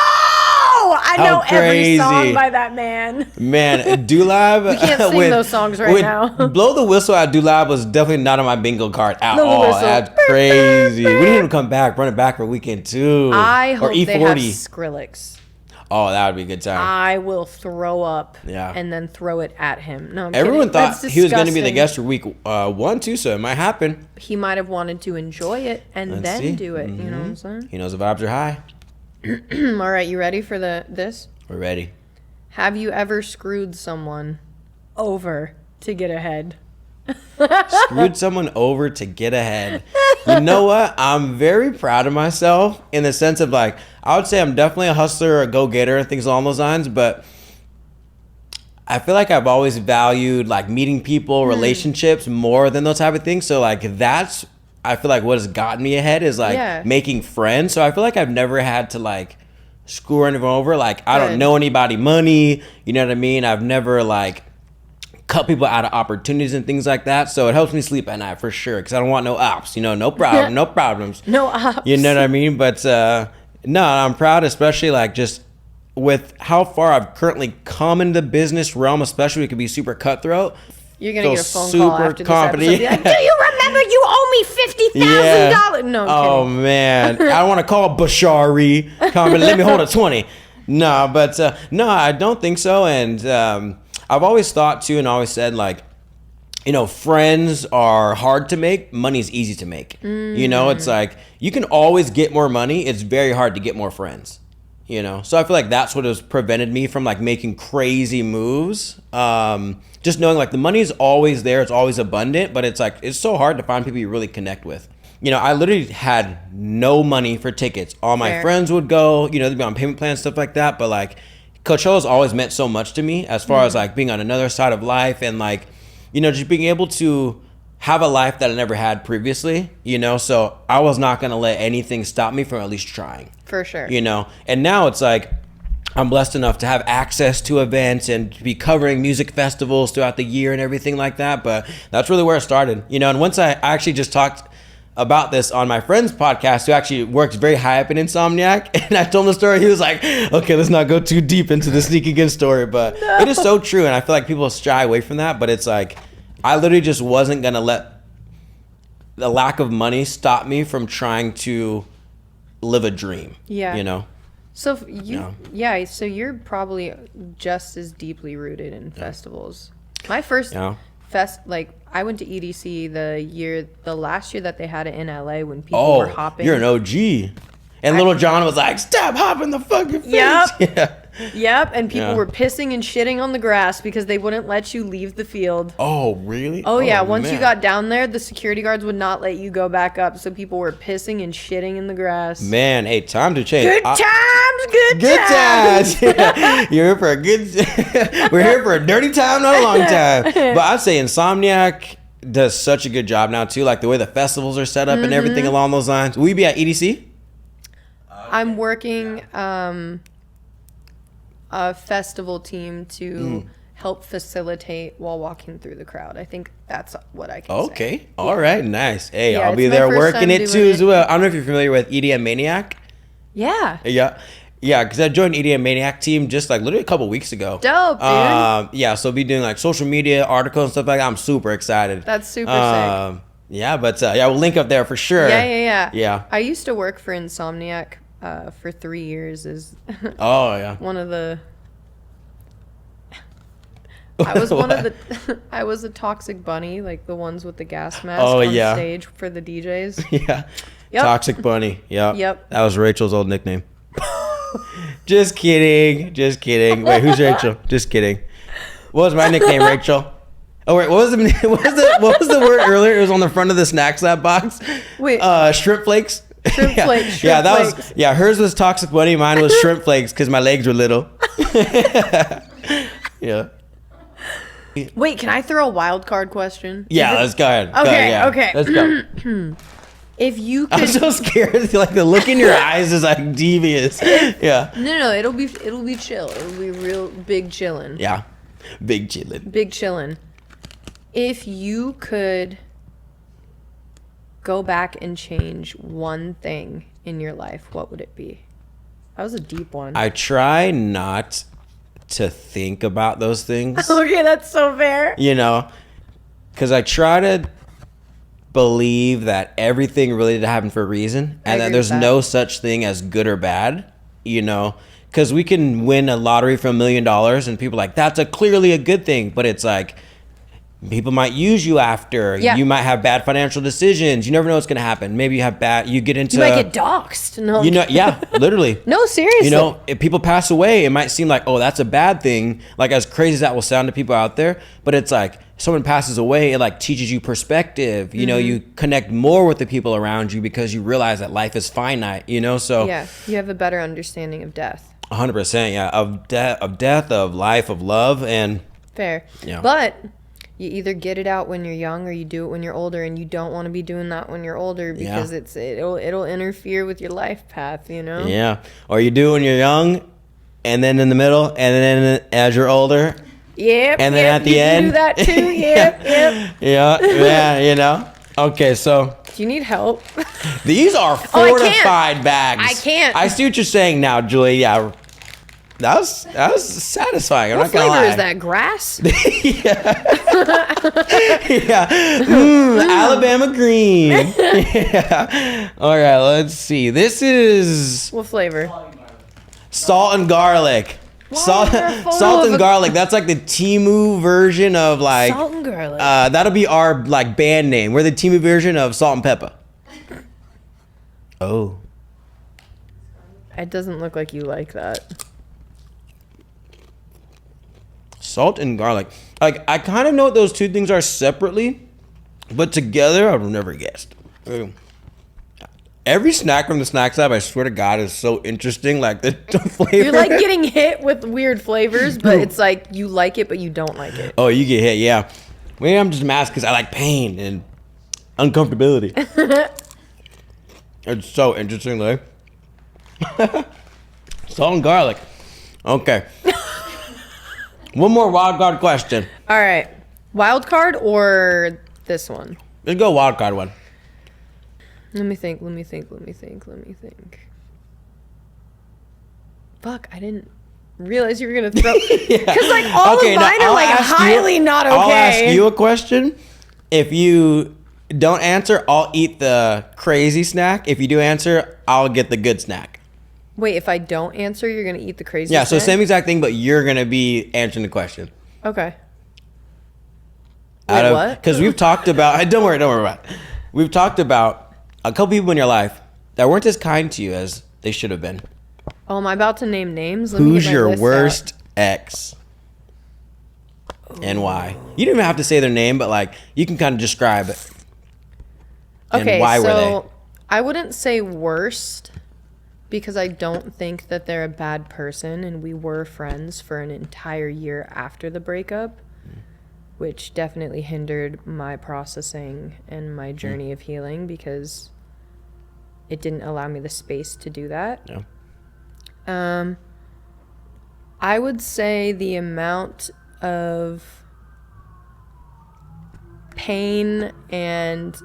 I know every crazy. song by that man. Man, Dulab. We can't sing those songs right now. Blow the Whistle at Dulab was definitely not on my bingo card at Blow the all. Whistle. That's crazy. We didn't even come back. Run it back for weekend 2. I or hope E40. they have Skrillex. Oh, that would be a good time. I will throw up Yeah. and then throw it at him. No, I'm Everyone kidding. thought That's he was going to be the disgusting. guest for week 1 too, so it might happen. He might have wanted to enjoy it and Let's then see. do it. You know what I'm saying? He knows the vibes are high. All right, you ready for this? We're ready. Have you ever screwed someone over to get ahead? Screwed someone over to get ahead. You know what? I'm very proud of myself in the sense of like, I would say I'm definitely a hustler, a go-getter, and things along those lines, but I feel like I've always valued like meeting people, relationships more than those type of things. So like that's, I feel like what has gotten me ahead is like Yeah. making friends. So I feel like I've never had to like screw anyone over. Like I Good. don't know anybody money, you know what I mean? I've never like cut people out of opportunities and things like that. So it helps me sleep at night for sure. Cause I don't want no ops, you know, no problem, no problems. No ops. You know what I mean? But no, I'm proud, especially like just with how far I've currently come in the business realm, especially it could be super cutthroat. You're gonna get a Feel phone call super after this confident. episode. Be like, do you remember you owe me $50,000? No, I'm Oh kidding. man, I don't want to call Bashari. Comment, let me hold a 20. No, but no, I don't think so. And I've always thought too, and always said like, you know, friends are hard to make. Money's easy to make. You know, it's like you can always get more money. It's very hard to get more friends. You know, so I feel like that's what has prevented me from like making crazy moves. Just knowing like the money is always there, it's always abundant, but it's like it's so hard to find people you really connect with. I literally had no money for tickets. All my Fair. friends would go, they'd be on payment plans, stuff like that. But like Coachella's always meant so much to me as far as like being on another side of life and like, just being able to have a life that I never had previously, so I was not going to let anything stop me from at least trying. For sure. And now it's like, I'm blessed enough to have access to events and to be covering music festivals throughout the year and everything like that. But that's really where it started, and once I actually just talked about this on my friend's podcast who actually works very high up in Insomniac, and I told him the story. He was like, okay, let's not go too deep into the Sneak Again story, but it is so true. And I feel like people shy away from that, but it's like, I literally just wasn't going to let the lack of money stop me from trying to live a dream. Yeah. So so you're probably just as deeply rooted in festivals. My first I went to EDC the last year that they had it in LA when people were hopping. You're an OG. And Little John was like, stop hopping the fucking face. Yep. Yeah. Yep, and people were pissing and shitting on the grass because they wouldn't let you leave the field. Oh, really? Oh yeah, once you got down there, the security guards would not let you go back up, so people were pissing and shitting in the grass. Man, hey, time to change. Good times. Yeah. You're here for a good we're here for a dirty time, not a long time. But I'd say Insomniac does such a good job now too, like the way the festivals are set up and everything along those lines. Will you be at EDC? I'm working a festival team to help facilitate while walking through the crowd. I think that's what I can say. Okay. All right. Nice. Hey, Yeah, I'll be it's my there first working time it doing too as well. I don't know if you're familiar with EDM Maniac. Yeah. Yeah, because I joined EDM Maniac team just like literally a couple weeks ago. Dope, dude. Yeah, so be doing like social media articles and stuff like that. I'm super excited. That's super sick. Yeah, but we'll link up there for sure. Yeah. I used to work for Insomniac for 3 years as one of the I was a toxic bunny, like the ones with the gas mask on stage for the DJs. Yeah. Yep. Toxic bunny. Yep. That was Rachel's old nickname. Just kidding. Wait, who's Rachel? Just kidding. What was my nickname, Rachel? Oh wait, what was the word earlier? It was on the front of the SNAX Lab box. Wait. Shrimp flakes. Shrimp flakes. Was hers was toxic bunny, mine was shrimp flakes because my legs were little. Yeah. Wait, can I throw a wild card question? Yeah, let's go ahead. Okay. Let's go. If you could, I'm so scared. Like the look in your eyes is like devious. Yeah. No, it'll be chill. It'll be real big chillin'. Yeah. Big chillin'. Big chillin'. If you could go back and change one thing in your life, what would it be? That was a deep one. I try not to think about those things. Okay, that's so fair. Because I try to believe that everything really did happen for a reason and that there's no such thing as good or bad, because we can win a lottery for $1 million and people are like, that's clearly a good thing, but it's like people might use you after. You might have bad financial decisions. You never know what's going to happen. Maybe you get into, you might get doxxed. No, yeah, literally. No, seriously. If people pass away, it might seem like, oh, that's a bad thing. Like as crazy as that will sound to people out there, but it's like if someone passes away, it like teaches you perspective. You connect more with the people around you because you realize that life is finite. So yeah, you have a better understanding of death. 100%, yeah, of death, of life, of love, and fair. Yeah, but you either get it out when you're young or you do it when you're older, and you don't want to be doing that when you're older because it'll interfere with your life path, Yeah. Or you do it when you're young and then in the middle and then as you're older. Yep. And then at the end. You do that too. Yep. Yeah, Okay, so do you need help? These are fortified bags. I can't. I see what you're saying now, Julie. Yeah. That was satisfying. I'm what not gonna flavor lie. is that? Grass? Yeah. Alabama green. Yeah. All right, let's see. This is what flavor? Salt and garlic. Salt and garlic. That's like the Temu version of like salt and garlic. That'll be our like band name. We're the Temu version of Salt and Pepper. Oh. It doesn't look like you like that. Salt and garlic. Like I kind of know what those two things are separately, but together I've never guessed. Every snack from the Snacks app, I swear to God, is so interesting. Like the flavor. You're like getting hit with weird flavors, but it's like you like it, but you don't like it. Oh, you get hit, yeah. Maybe I'm just mad because I like pain and uncomfortability. It's so interesting, like. Salt and garlic. Okay. One more wild card question. All right. Wild card or this one? Let's go wild card one. Let me think. Fuck, I didn't realize you were going to throw... Because, like, all of mine are, like, highly not okay. I'll ask you a question. If you don't answer, I'll eat the crazy snack. If you do answer, I'll get the good snack. Wait, if I don't answer, you're going to eat the crazy snack? snack? So same exact thing, but you're going to be answering the question. Okay. Wait, what? Because we've talked about... Don't worry about it. We've talked about a couple people in your life that weren't as kind to you as they should have been. Oh, am I about to name names? Who's your worst ex? And why? You don't even have to say their name, but like you can kind of describe it. Okay, and why so were they? I wouldn't say worst because I don't think that they're a bad person, and we were friends for an entire year after the breakup, which definitely hindered my processing and my journey of healing because it didn't allow me the space to do that. Yeah. I would say the amount of pain and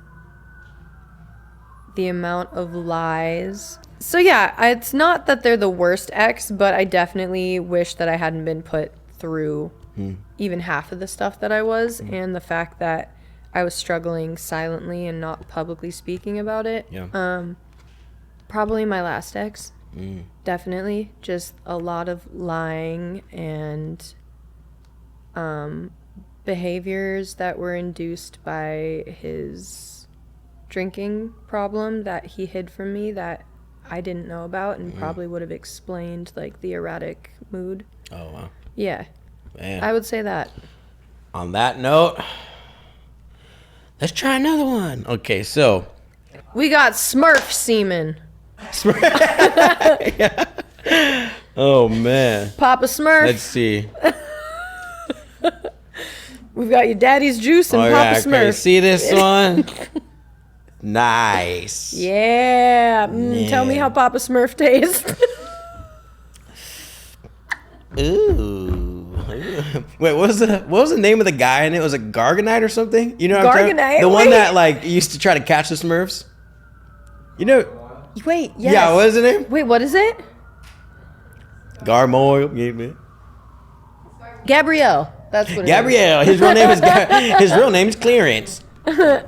the amount of lies. So yeah, it's not that they're the worst ex, but I definitely wish that I hadn't been put through even half of the stuff that I was, and the fact that I was struggling silently and not publicly speaking about it. Yeah. Probably my last ex. Definitely. Just a lot of lying and behaviors that were induced by his drinking problem that he hid from me that I didn't know about and probably would have explained like the erratic mood. Oh, wow. Yeah. Man. I would say that. On that note, let's try another one. Okay, so. We got Smurf semen. Yeah. Oh, man. Papa Smurf. Let's see. We've got your daddy's juice and Papa Smurf. Okay. See this one? Nice. Yeah. Tell me how Papa Smurf tastes. Ooh. Wait, what was the name of the guy? And it was a Garganite or something? You know what I'm Garganite? The one that like used to try to catch the Smurfs? You know? Wait, yes. Yeah, what is the name? Wait, what is it? Garmoil. Gabrielle. That's what it Gabrielle. His real name is Clearance. is.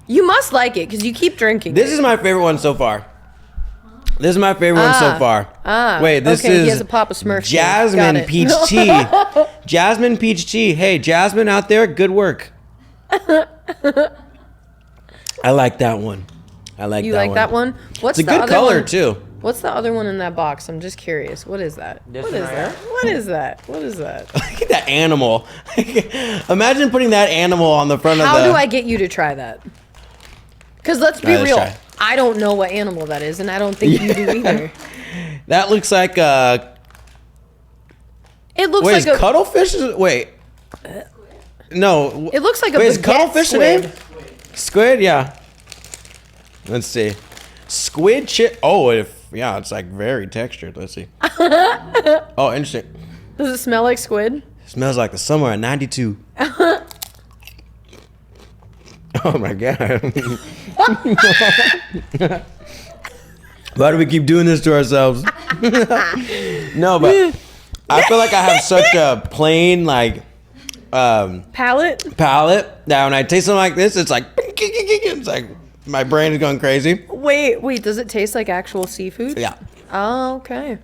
You must like it because you keep drinking. This is my favorite one so far. Wait, this is he has a Papa Smurf. Jasmine Peach Tea. Jasmine Peach Tea. Hey, Jasmine out there, good work. I like that one. You like that one? What's it's a the good other color one? too. What's the other one in that box? I'm just curious. What is that? What is that? Look at that animal. Imagine putting that animal on the front of the... How do I get you to try that? Because let's be real. try. I don't know what animal that is, and I don't think you do either. That looks like a... It looks Wait, like is cuttlefish... Wait. No. It looks like a Wait, is baguette cuttlefish the squid. name? Squid? Yeah. Let's see. Squid chip... Oh, yeah, it's like very textured. Let's see. Oh, interesting. Does it smell like squid? It smells like the summer of '92. Oh my God. Why do we keep doing this to ourselves? No, but I feel like I have such a plain like Palate that when I taste something like this, it's like my brain is going crazy. Wait, does it taste like actual seafood? Yeah. Oh, okay.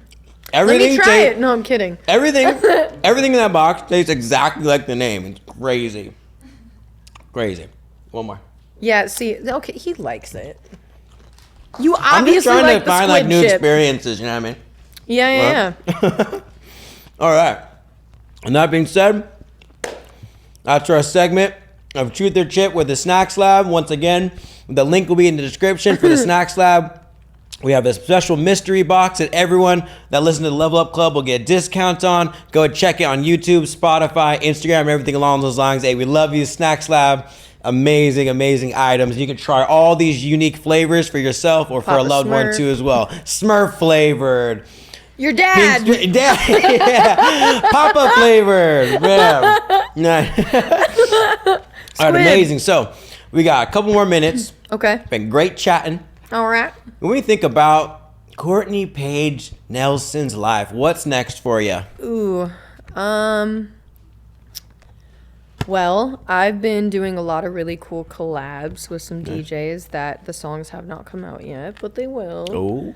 Everything Let me try it. No, I'm kidding. Everything in that box tastes exactly like the name. It's crazy. One more. Yeah, see, okay, he likes it. You I'm just obviously trying like to the find like squid new chip. experiences, you know what I mean? Yeah. All right. And that being said, that's our segment. of Truth or Chip with the SNAX Lab. Once again, the link will be in the description for the SNAX Lab. We have a special mystery box that everyone that listens to the Level Up Club will get discounts on. Go and check it on YouTube, Spotify, Instagram, everything along those lines. Hey, we love you, SNAX Lab. Amazing, amazing items. You can try all these unique flavors for yourself or for Papa a loved one Smurf. too as well. Smurf flavored. Your dad. Dad. Yeah. Papa flavored. Yeah. All right, amazing. So we got a couple more minutes. Okay. Been great chatting. All right. When we think about Courtney Paige Nelson's life, what's next for you? Ooh. Well, I've been doing a lot of really cool collabs with some DJs that the songs have not come out yet, but they will. Oh.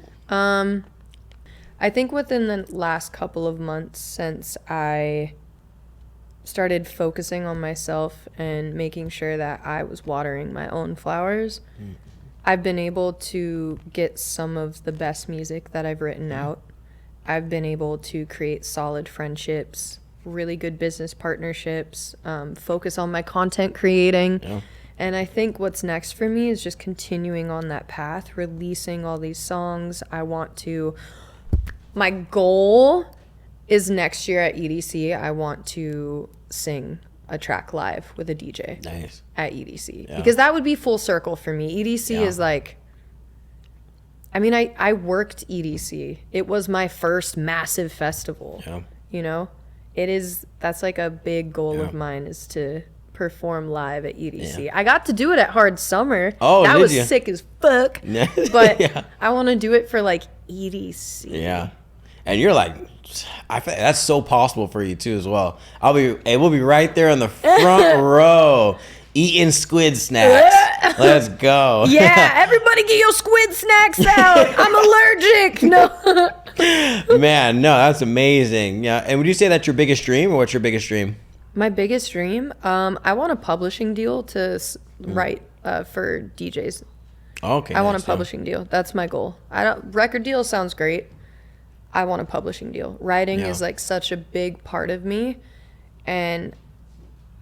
I think within the last couple of months since I started focusing on myself and making sure that I was watering my own flowers, I've been able to get some of the best music that I've written out. I've been able to create solid friendships, really good business partnerships, focus on my content creating. Yeah. And I think what's next for me is just continuing on that path, releasing all these songs. My goal is next year at EDC, I want to sing a track live with a DJ Nice. at EDC. Yeah. Because that would be full circle for me. EDC Yeah. is like, I mean, I worked EDC. It was my first massive festival. Yeah. You know? That's like a big goal of mine, is to perform live at EDC. Yeah. I got to do it at Hard Summer. Oh, that did was you? sick as fuck. Yeah. But Yeah. I want to do it for like EDC. Yeah. And you're like, I feel that's so possible for you too as well. We'll be right there in the front row eating squid snacks. Let's go. Yeah, everybody get your squid snacks out. I'm allergic. No. Man, no, that's amazing. Yeah. And would you say that's your biggest dream, or what's your biggest dream? My biggest dream, I want a publishing deal to write for DJs. Okay. I want nice. a publishing deal. That's my goal. Record deal sounds great. I want a publishing deal. Writing Yeah. is like such a big part of me, and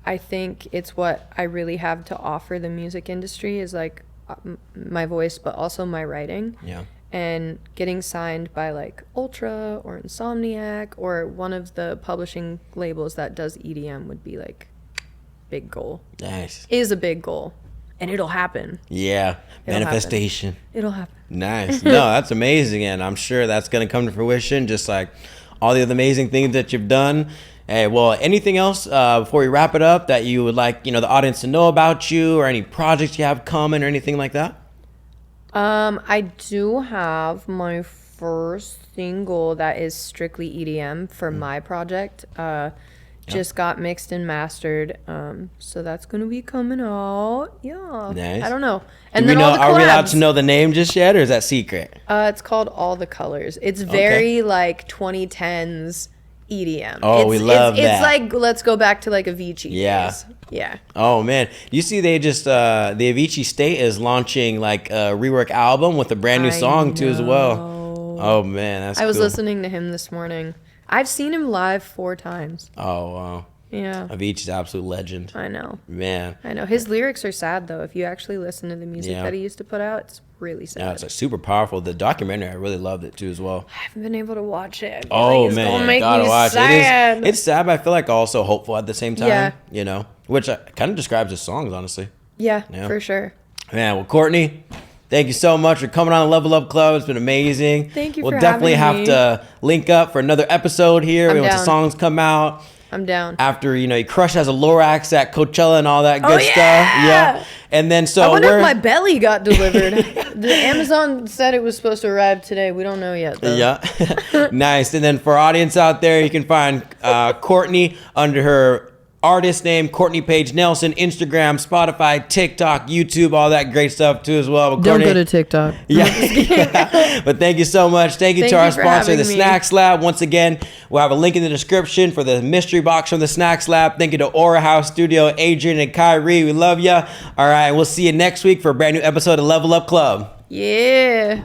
I think it's what I really have to offer the music industry, is like my voice, but also my writing. Yeah. And getting signed by like Ultra or Insomniac or one of the publishing labels that does EDM would be like big goal. Nice. Is a big goal, and it'll happen. Yeah. It'll Manifestation. It'll happen. Nice. No, that's amazing. And I'm sure that's going to come to fruition, just like all the other amazing things that you've done. Hey, well, anything else before we wrap it up that you would like, the audience to know about you, or any projects you have coming or anything like that? I do have my first single that is strictly EDM for my project. Just got mixed and mastered. So that's going to be coming out. Yeah. Nice. I don't know. Do And we then know, all the are we allowed collabs. to know the name just yet, or is that secret? It's called All the Colors. It's very like 2010s EDM. Oh, we love that. It's like, let's go back to like Avicii Yeah. days. Yeah. Oh man, you see, they just the Avicii State is launching like a rework album with a brand new I song too as well. know. Oh man, that's I was cool. listening to him this morning. I've seen him live 4 times. Oh wow, Yeah. Avicii's an absolute legend. I know. Man, I know. His lyrics are sad though. If you actually listen to the music Yeah. that he used to put out, it's really sad. yeah, it's like super powerful. The documentary, I really loved it too as well. I haven't been able to watch it. I feel Oh like it's man, gonna make gotta me watch sad. it. It's sad, but I feel like also hopeful at the same time. Yeah. Which kind of describes his songs, honestly. Yeah, Yeah. for sure. Man, well, Courtney, thank you so much for coming on the Level Up Club. It's been amazing. Thank you We'll for definitely having have me. to link up for another episode here I'm once the down. songs come out. I'm down. After, you crush as a Lorax at Coachella and all that good yeah! stuff. Yeah. And then so I wonder we're if my belly got delivered. The Amazon said it was supposed to arrive today. We don't know yet, though. Yeah. Nice. And then for our audience out there, you can find Courtney under her artist name, Courtney Paige Nelson, Instagram, Spotify, TikTok, YouTube, all that great stuff too as well. But Don't Courtney, go to TikTok. yeah. But thank you so much. Thank you Thank to our you for sponsor, the having me. SNAX Lab. Once again, we'll have a link in the description for the mystery box from the SNAX Lab. Thank you to Aura House Studio, Adrian and Kyrie. We love you. All right. We'll see you next week for a brand new episode of Level Up Club. Yeah.